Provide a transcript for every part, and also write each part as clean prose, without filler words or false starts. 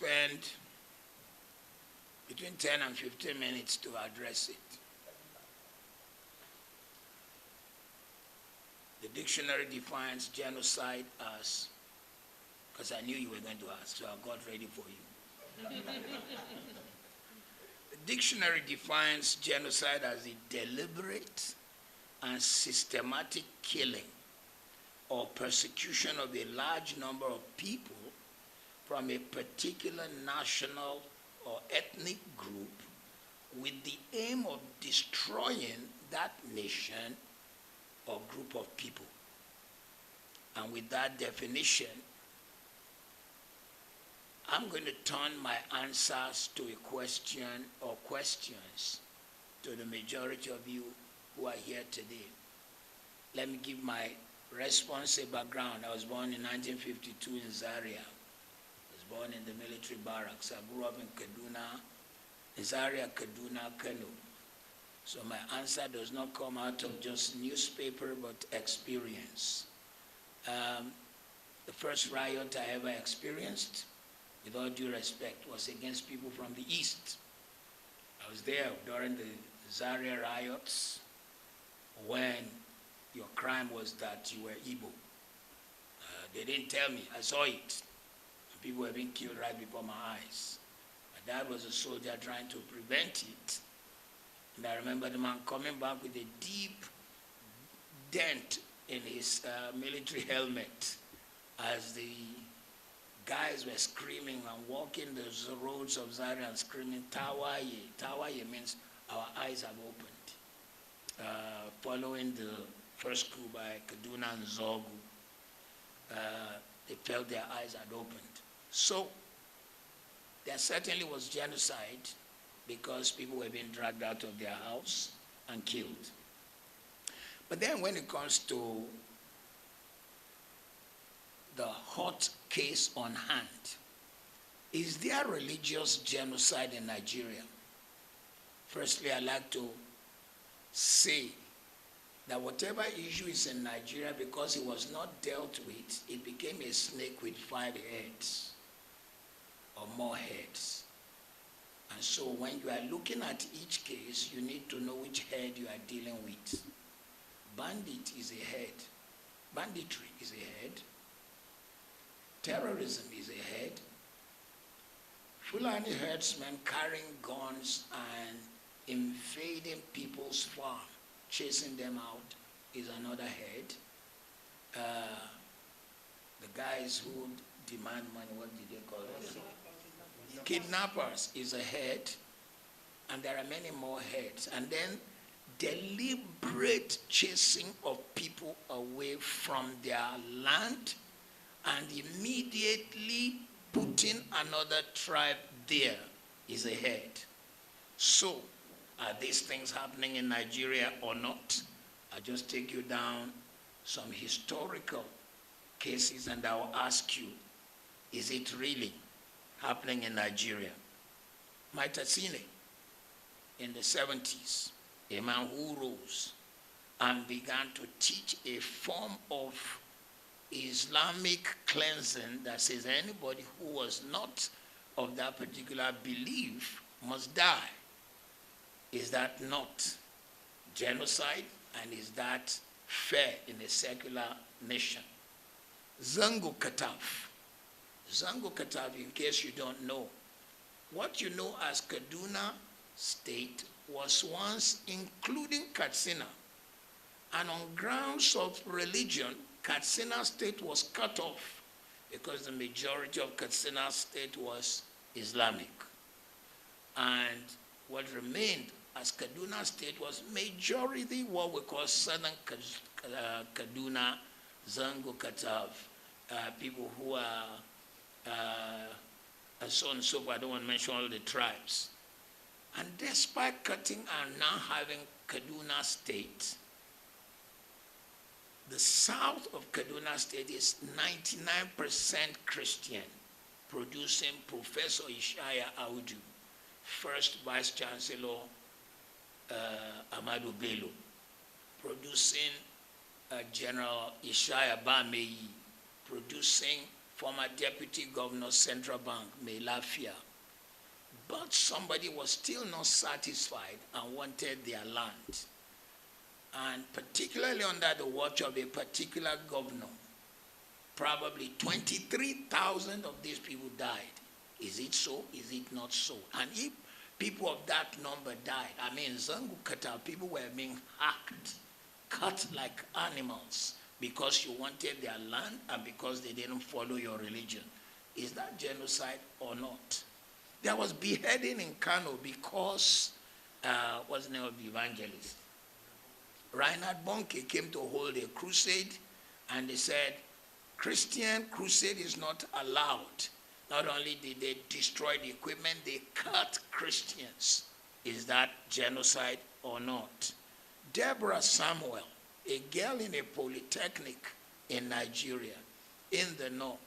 spend between 10 and 15 minutes to address it. The dictionary defines genocide as, because I knew you were going to ask, so I got ready for you. The dictionary defines genocide as a deliberate and systematic killing or persecution of a large number of people from a particular national or ethnic group with the aim of destroying that nation or group of people. And with that definition, I'm going to turn my answers to a question or questions to the majority of you who are here today. Let me give my response a background. I was born in 1952 in Zaria. I was born in the military barracks. I grew up in Kaduna, Zaria, Kaduna, Kano. So my answer does not come out of just newspaper, but experience. The first riot I ever experienced, with all due respect, was against people from the East. I was there during the Zaria riots when your crime was that you were Igbo. They didn't tell me, I saw it. People were being killed right before my eyes. My dad was a soldier trying to prevent it. And I remember the man coming back with a deep dent in his military helmet as the guys were screaming and walking the roads of Zaria and screaming, Tawaye. Tawaye means our eyes have opened. Following the first coup by Kaduna and Zogu, they felt their eyes had opened. So there certainly was genocide because people were being dragged out of their house and killed. But then when it comes to the hot case on hand, is there religious genocide in Nigeria? Firstly, I'd like to say that whatever issue is in Nigeria, because it was not dealt with, it became a snake with 5 heads or more heads. And so when you are looking at each case, you need to know which head you are dealing with. Bandit is a head. Banditry is a head. Terrorism is a head. Fulani herdsmen carrying guns and invading people's farm, chasing them out, is another head. The guys who demand money, what did they call it? Kidnappers is a head, and there are many more heads. And then deliberate chasing of people away from their land and immediately putting another tribe there is a head. So, are these things happening in Nigeria or not? I'll just take you down some historical cases and I'll ask you, is it really happening in Nigeria? Maitasine, in the 70s, a man who rose and began to teach a form of Islamic cleansing that says anybody who was not of that particular belief must die. Is that not genocide? And is that fair in a secular nation? Zango Kataf. Zango Kataf, in case you don't know, what you know as Kaduna State was once including Katsina. And on grounds of religion, Katsina State was cut off because the majority of Katsina State was Islamic. And what remained as Kaduna State was majority what we call Southern Kaduna, Zango Katav, people who are, and so on and so forth. I don't want to mention all the tribes. And despite cutting and now having Kaduna State, the south of Kaduna State is 99% Christian, producing Professor Ishaya Audu, first Vice Chancellor Amadu Bello, producing General Ishaya Bameyi, producing former Deputy Governor, Central Bank, Melafia. But somebody was still not satisfied and wanted their land. And particularly under the watch of a particular governor, probably 23,000 of these people died. Is it so? Is it not so? And if people of that number died, I mean, Zangu Kata, people were being hacked, cut like animals because you wanted their land and because they didn't follow your religion. Is that genocide or not? There was beheading in Kano because, what's the name of the evangelist? Reinhard Bonnke came to hold a crusade, and they said, Christian crusade is not allowed. Not only did they destroy the equipment, they cut Christians. Is that genocide or not? Deborah Samuel, a girl in a polytechnic in Nigeria, in the north,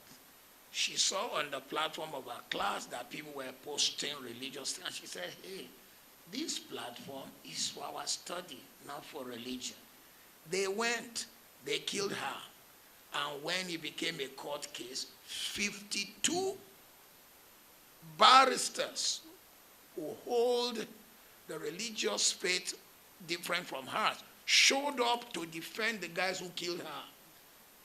she saw on the platform of her class that people were posting religious things. And she said, hey, this platform is for our study, not for religion. They went, they killed her. And when it became a court case, 52 barristers who hold the religious faith different from hers showed up to defend the guys who killed her.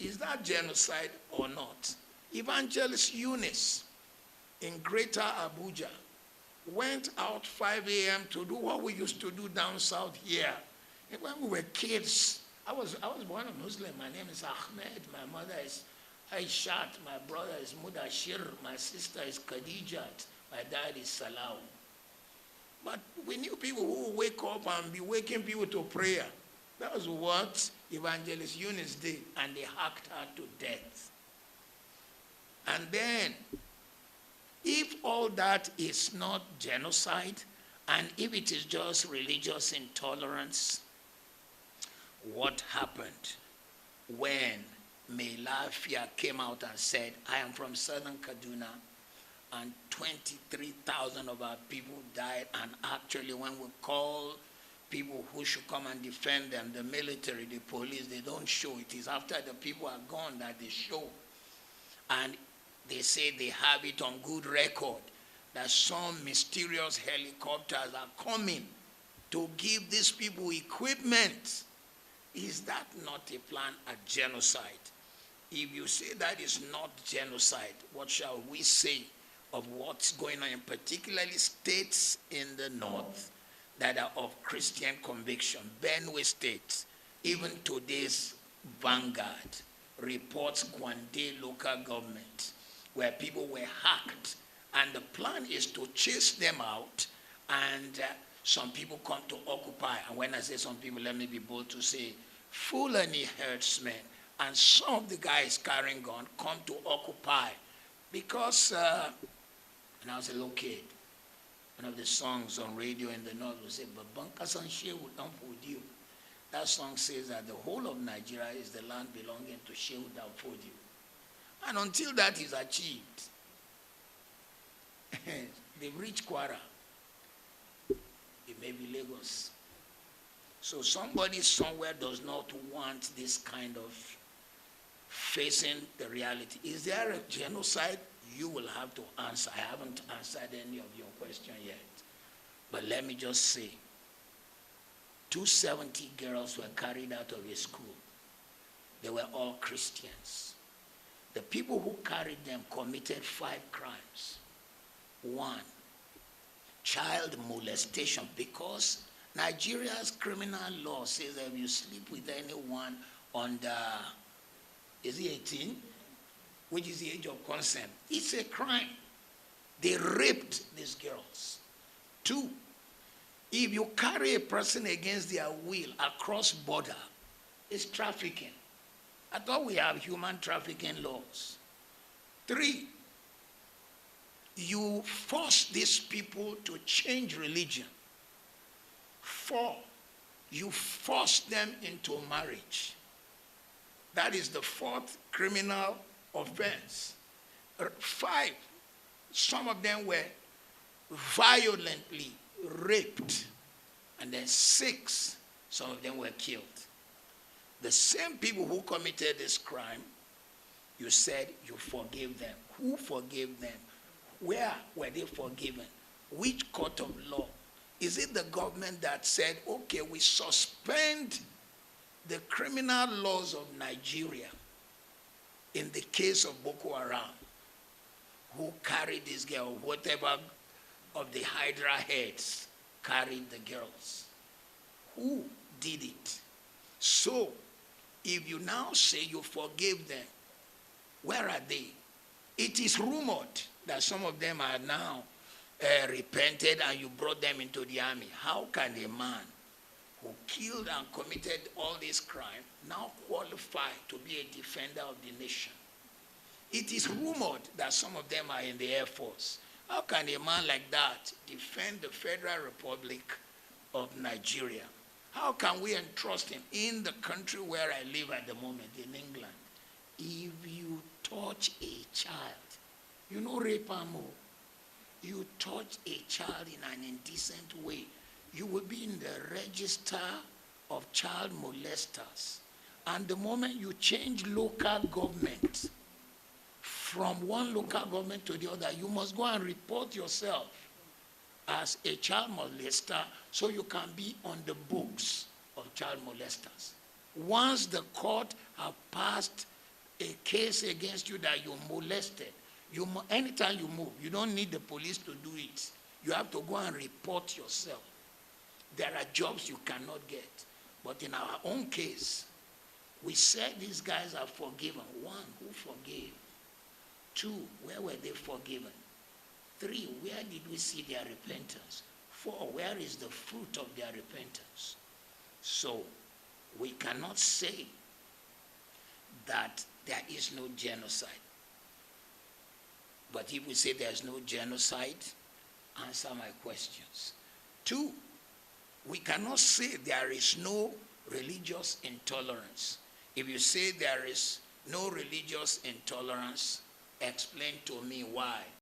Is that genocide or not? Evangelist Eunice in Greater Abuja went out 5 a.m. to do what we used to do down south here. And when we were kids, I was born a Muslim. My name is Ahmed. My mother is Aishat. My brother is Mudashir. My sister is Khadijat. My dad is Salau. But we knew people who would wake up and be waking people to prayer. That was what Evangelist Eunice did, and they hacked her to death. And then, if all that is not genocide, and if it is just religious intolerance, what happened when Melafia came out and said, I am from southern Kaduna, and 23,000 of our people died, and actually when we call people who should come and defend them, the military, the police, they don't show. It is after the people are gone that they show. And they say they have it on good record that some mysterious helicopters are coming to give these people equipment. Is that not a plan at genocide? If you say that is not genocide, what shall we say of what's going on in particularly states in the north that are of Christian conviction? Benue State, even today's Vanguard reports Kwande local government, where people were hacked, and the plan is to chase them out, and some people come to occupy. And when I say some people, let me be bold to say Fulani herdsmen and some of the guys carrying gun come to occupy. Because when I was a little kid, one of the songs on radio in the north would say, Babanka Sanshe would not food you. That song says that the whole of Nigeria is the land belonging to Shehu Danfodio. And until that is achieved, they've reached Kwara. It may be Lagos. So somebody somewhere does not want this kind of facing the reality. Is there a genocide? You will have to answer. I haven't answered any of your question yet. But let me just say, 270 girls were carried out of a school. They were all Christians. The people who carried them committed 5 crimes. 1, child molestation, because Nigeria's criminal law says that if you sleep with anyone under, is he 18? Which is the age of consent. It's a crime. They raped these girls. 2, if you carry a person against their will across border, it's trafficking. I thought we have human trafficking laws. 3, you force these people to change religion. 4, you force them into marriage. That is the 4th criminal offense. 5, some of them were violently raped. And then 6, some of them were killed. The same people who committed this crime You said you forgave them. Who forgave them? Where were they forgiven? Which court of law? Is it the government that said, okay, we suspend the criminal laws of Nigeria in the case of Boko Haram, who carried this girl, whatever of the Hydra heads carried the girls? Who did it? So, if you now say you forgave them, where are they? It is rumored that some of them are now repented and you brought them into the army. How can a man who killed and committed all this crime now qualify to be a defender of the nation? It is rumored that some of them are in the Air Force. How can a man like that defend the Federal Republic of Nigeria? How can we entrust him in the country where I live at the moment, in England? If you touch a child, you know rape and more. You touch a child in an indecent way, you will be in the register of child molesters. And the moment you change local government from one local government to the other, you must go and report yourself as a child molester so you can be on the books of child molesters. Once the court have passed a case against you that you molested, anytime you move, you don't need the police to do it. You have to go and report yourself. There are jobs you cannot get. But in our own case, we said these guys are forgiven. One, who forgave? Two, where were they forgiven? Three, where did we see their repentance? Four, where is the fruit of their repentance? So, we cannot say that there is no genocide. But if we say there's no genocide, answer my questions. Two, we cannot say there is no religious intolerance. If you say there is no religious intolerance, explain to me why